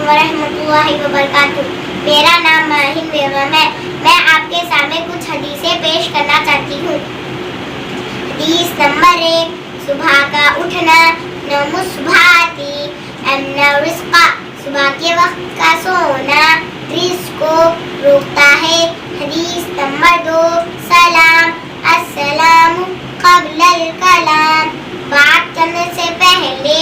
علیکم ورحمۃ اللہ وبرکاتہ۔ میرا نام ماہین بیگم ہے۔ میں آپ کے سامنے کچھ حدیثیں پیش کرنا چاہتی ہوں۔ حدیث نمبر 1، صبح کا اٹھنا نوم الصبحاتی امن الرزق، صبح کے وقت کا سونا رزق کو روکتا ہے۔ حدیث نمبر 2، سلام السلام قبل الکلام، بات کرنے سے پہلے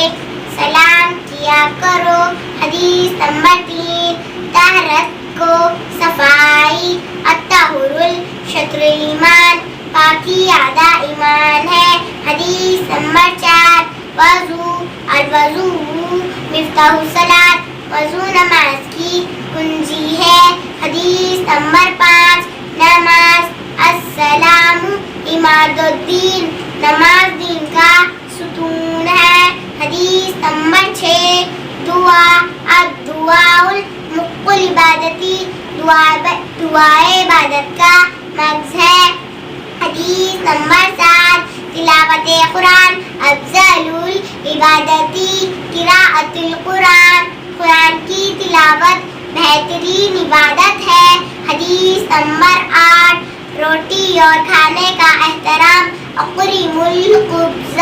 سلام کیا کرو۔ حدیث نمبر 3، طہارت کو صفائی الطہور شطر ایمان، پاکی آدھا ایمان ہے۔ حدیث نمبر 4، وضو الوضو مفتاح الصلاۃ، وضو نماز کی کنجی ہے۔ حدیث نمبر 5، نماز السلام عماد الدین، نماز دین کا ستون ہے۔ حدیث نمبر 6، الدعاء المخ العبادتی، دعائے عبادت کا مغز ہے۔ حدیث نمبر 7، تلاوت قرآن افضل العبادتی قراءۃ القرآن، قرآن کی تلاوت بہترین عبادت ہے۔ حدیث نمبر 8، روٹی اور کھانے کا احترام اقرموا الخبز،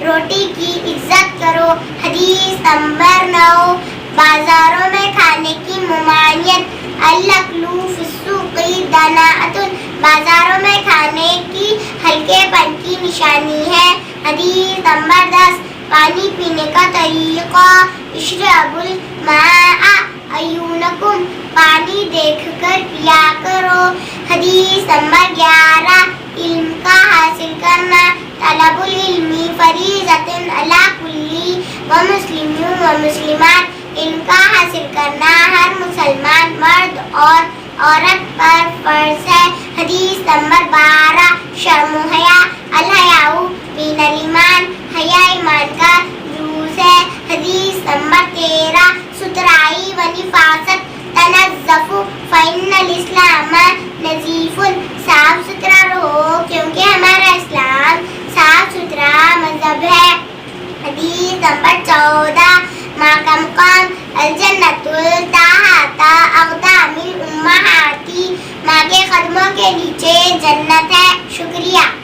روٹی کی عزت کرو۔ حدیث نمبر 9، بازاروں میں کھانے کی ممانعت الاکل فی السوق دناءۃ، بازاروں میں کھانے کی ہلکے پن کی نشانی ہے۔ حدیث نمبر 10، پانی پینے کا طریقہ اشربوا الماء اعینکم، پانی دیکھ کر پیا کرو۔ حدیث نمبر 11، علم کا حاصل کرنا طلب العلم فریضۃ علی کل مسلم و مسلمات، علم کا حاصل کرنا ہر مسلمان مرد اور عورت پر فرض ہے۔ حدیث نمبر 12، شرم و حیا الحیاء من الایمان، حیا ایمان کا جز ہے۔ حدیث نمبر 13، سترائی و نفاست تنظفوا فإن الاسلام نظیف، صاف ستھرا رہو کیونکہ ہمارا اسلام صاف ستھرا مذہب ہے۔ حدیث نمبر 14، ماں کا مقام الجنۃ تحت اقدام الامہات، ماں کے قدموں کے نیچے جنت ہے۔ شکریہ۔